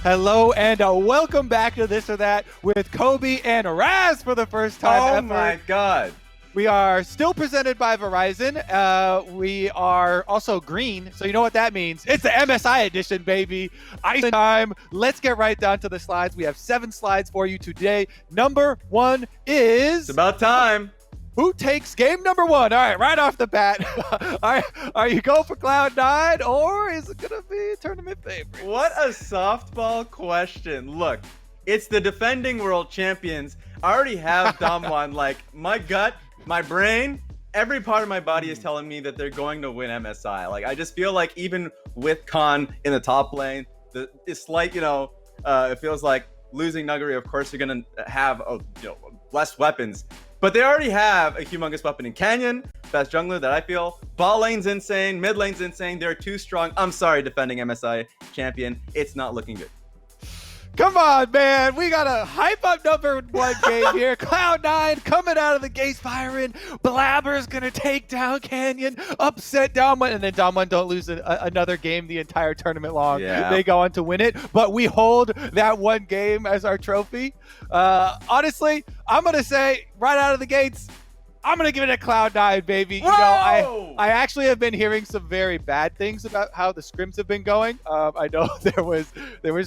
Hello and welcome back to This or That with Kobe and Raz for the first time ever. Oh my god. We are still presented by Verizon. We are also green, so you know what that means. It's the MSI edition, baby. Ice time. Let's get right down to the slides. We have 7 slides for you today. Number 1 is... It's about time. Who takes game number 1? All right, right off the bat. Are you going for Cloud9 or is it going to be a tournament favorite? What a softball question. Look, it's the defending world champions. I already have Damwon. Like, my gut, my brain, every part of my body is telling me that they're going to win MSI. Like, I just feel like even with Khan in the top lane, it's like, it feels like losing Nuggery. Of course, you're going to have, less weapons. But they already have a humongous weapon in Canyon, best jungler that I feel. Bot lane's insane, mid lane's insane. They're too strong. I'm sorry, defending MSI champion. It's not looking good. Come on, man. We got to hype up number 1 game here. Cloud9 coming out of the gates firing. Blabber's going to take down Canyon, upset Damwon, and then Damwon don't lose another game the entire tournament long. Yeah. They go on to win it, but we hold that 1 game as our trophy. Honestly, I'm going to say right out of the gates, I'm going to give it a Cloud9, baby. Whoa! I actually have been hearing some very bad things about how the scrims have been going. I know there was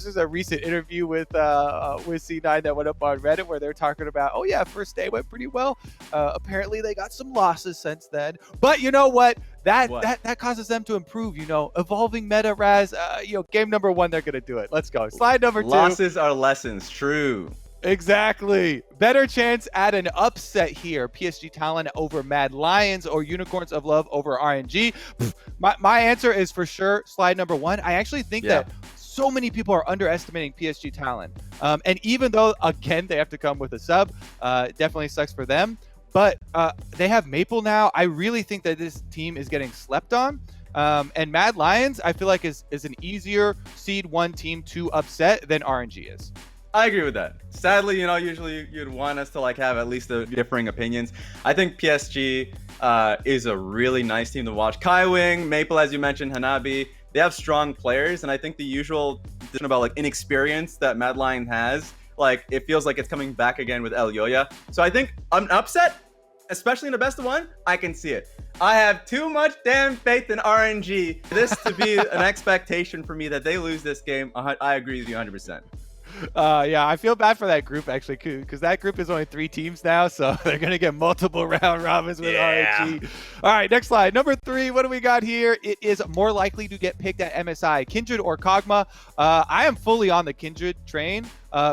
just a recent interview with C9 that went up on Reddit where they're talking about, oh yeah, first day went pretty well. Apparently they got some losses since then. But you know what? That causes them to improve, evolving meta, Raz. Game number 1, they're going to do it. Let's go. Slide number 2. Losses are lessons. True. Exactly. Better chance at an upset here. PSG Talon over Mad Lions or Unicorns of Love over RNG. My answer is for sure slide number 1. I actually think that so many people are underestimating PSG Talon. And even though, again, they have to come with a sub, definitely sucks for them. But they have Maple now. I really think that this team is getting slept on. And Mad Lions, I feel like is an easier seed 1 team to upset than RNG is. I agree with that. Sadly, usually you'd want us to have at least the differing opinions. I think PSG is a really nice team to watch. Kaiwing, Maple, as you mentioned, Hanabi, they have strong players, and I think the usual decision about inexperience that Mad Lion has, it feels like it's coming back again with El Yoya. So I think an upset, especially in the best of 1, I can see it. I have too much damn faith in RNG. This to be an expectation for me that they lose this game. I agree with you 100%. Yeah, I feel bad for that group actually, because that group is only 3 teams now, so they're gonna get multiple round robins with RNG. All right, next slide. Number 3, what do we got here? It is more likely to get picked at MSI, Kindred or Kog'Maw. I am fully on the Kindred train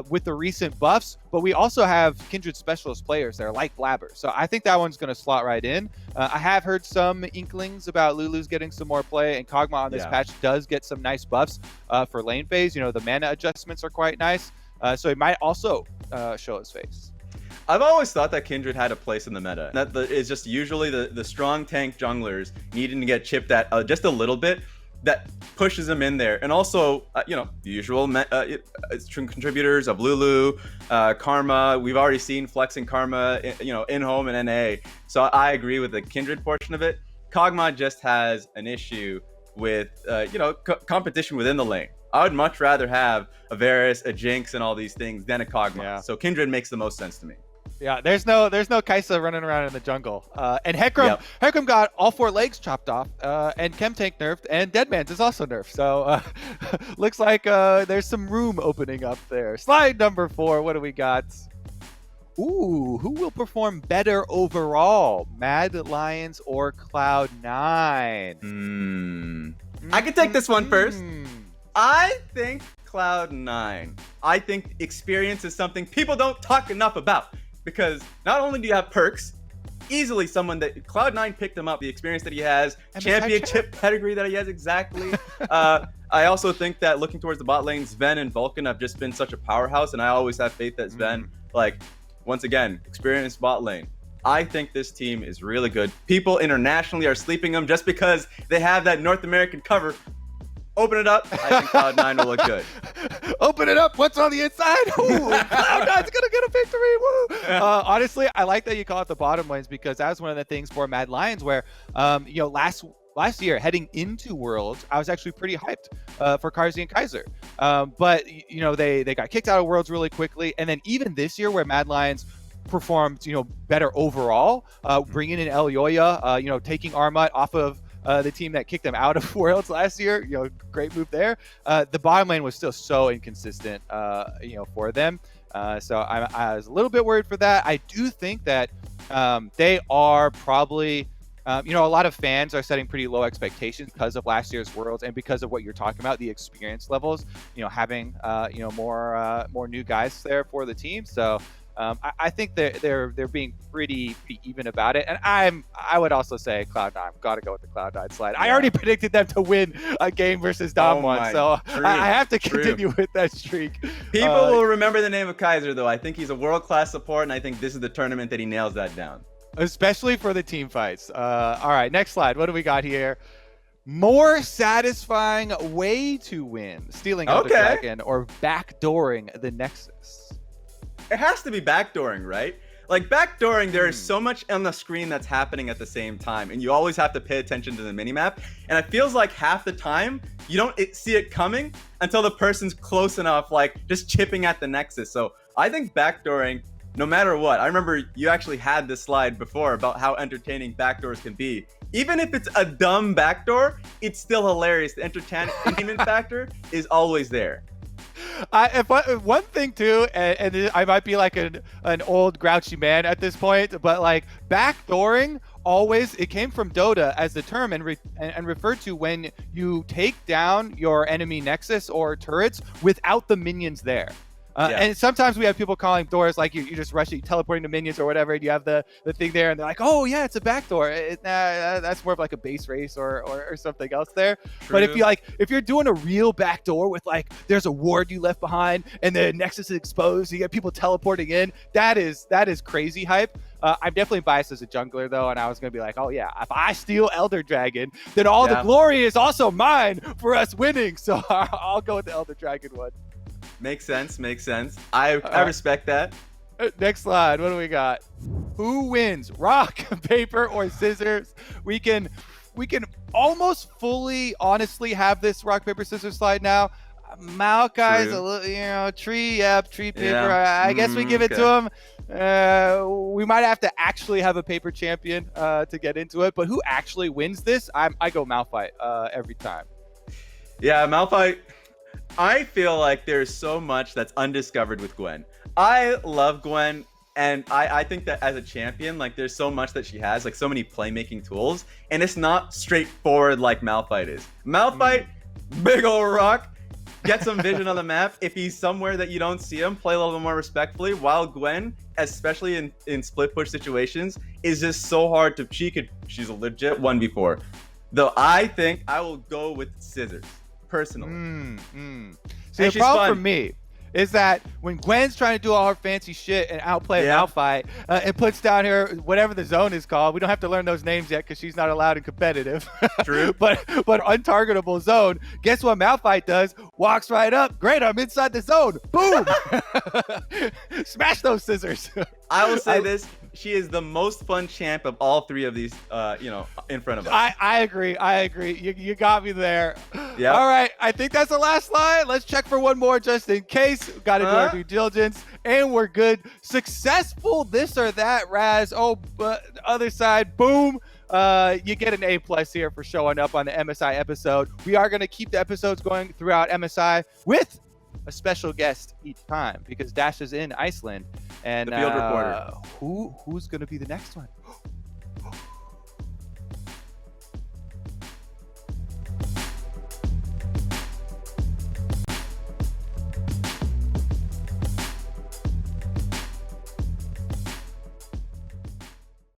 with the recent buffs, but we also have Kindred specialist players that are like Blabber, so I think that one's gonna slot right in. I have heard some inklings about Lulu's getting some more play, and Kog'Maw on this patch does get some nice buffs for lane phase. The mana adjustments are quite nice, so it might also show his face. I've always thought that Kindred had a place in the meta. That is just usually the strong tank junglers needing to get chipped at just a little bit. That pushes them in there. And also, the usual contributors of Lulu, Karma. We've already seen flexing Karma, in home and NA. So I agree with the Kindred portion of it. Kog'Maw just has an issue with, competition within the lane. I would much rather have a Varus, a Jinx, and all these things than a Kog'Maw. Yeah. So Kindred makes the most sense to me. Yeah, there's no Kai'Sa running around in the jungle. And Hecarim got all 4 legs chopped off, and Chemtank nerfed, and Deadman's is also nerfed. So looks like there's some room opening up there. Slide number 4, what do we got? Ooh, who will perform better overall, Mad Lions or Cloud9? I can take this one first. I think Cloud9. I think experience is something people don't talk enough about. Because not only do you have perks, easily someone that Cloud9 picked him up, the experience that he has, championship pedigree that he has, exactly. I also think that looking towards the bot lane, Sven and Vulcan have just been such a powerhouse, and I always have faith that Sven, once again, experienced bot lane. I think this team is really good. People internationally are sleeping them just because they have that North American cover. Open it up. I think Cloud9 will look good. Open it up. What's on the inside? Ooh, Cloud9's going to get a victory. Woo. Honestly, I like that you call it the bottom lanes because that was one of the things for Mad Lions where, last last year heading into Worlds, I was actually pretty hyped for Karzi and Kaiser. But you know, they got kicked out of Worlds really quickly, and then even this year where Mad Lions performed, you know, better overall, bringing in El Yoya, you know, taking Armut off of the team that kicked them out of Worlds last year. You know, great move there. The bottom lane was still so inconsistent, you know, for them. So I was a little bit worried for that. I do think that they are probably, you know, a lot of fans are setting pretty low expectations because of last year's Worlds and because of what you're talking about, the experience levels, you know, having, you know, more new guys there for the team. So I think they're being pretty even about it, and I would also say Cloud9. Got to go with the Cloud9 slide. Yeah. I already predicted them to win a game versus Damwon, so I have to continue with that streak. People will remember the name of Kaiser, though. I think he's a world-class support, and I think this is the tournament that he nails that down. Especially for the team fights. All right, next slide. What do we got here? More satisfying way to win: stealing Elder Dragon or backdooring the Nexus. It has to be backdooring, right? Like backdooring, there is so much on the screen that's happening at the same time, and you always have to pay attention to the minimap. And it feels like half the time you don't see it coming until the person's close enough, like just chipping at the Nexus. So I think backdooring, no matter what, I remember you actually had this slide before about how entertaining backdoors can be. Even if it's a dumb backdoor, it's still hilarious. The entertainment factor is always there. One thing too, and I might be like an old grouchy man at this point, but like backdooring always, it came from Dota as the term and referred to when you take down your enemy Nexus or turrets without the minions there. And sometimes we have people calling doors like you just rush it, you teleporting to minions or whatever, and you have the thing there, and they're like, oh yeah, it's a backdoor. That's more of like a base race or something else there. True. But if you're doing a real backdoor with like there's a ward you left behind and the Nexus is exposed, you get people teleporting in, that is crazy hype. I'm definitely biased as a jungler though, and I was gonna be like, oh yeah, if I steal Elder Dragon, then all the glory is also mine for us winning. So I'll go with the Elder Dragon one. Makes sense. I respect that. Next slide. What do we got? Who wins? Rock, paper, or scissors? We can almost fully, honestly, have this rock, paper, scissors slide now. Maokai's a little, you know, tree paper. Yeah. I guess we give it to him. We might have to actually have a paper champion to get into it. But who actually wins this? I go Malphite every time. Yeah, Malphite. I feel like there's so much that's undiscovered with Gwen. I love Gwen, and I think that as a champion, like there's so much that she has, like so many playmaking tools, and it's not straightforward like Malphite is. Malphite, big ol' rock, get some vision on the map. If he's somewhere that you don't see him, play a little bit more respectfully, while Gwen, especially in split push situations, is just so hard to, she's a legit 1v4. Though I think I will go with scissors. Personally. So the problem for me is that when Gwen's trying to do all her fancy shit and outplay Malphite, it puts down her whatever the zone is called. We don't have to learn those names yet because she's not allowed in competitive. True. but untargetable zone. Guess what Malphite does? Walks right up. Great, I'm inside the zone. Boom! Smash those scissors. I will say this. She is the most fun champ of all three of these, you know, in front of us. I agree. You got me there. Yeah. All right. I think that's the last slide. Let's check for one more just in case. Got to do our due diligence, and we're good. Successful this or that, Raz. Oh, but other side, boom. You get an A+ here for showing up on the MSI episode. We are going to keep the episodes going throughout MSI with a special guest each time because Dash is in Iceland. And the field reporter. Who's going to be the next one?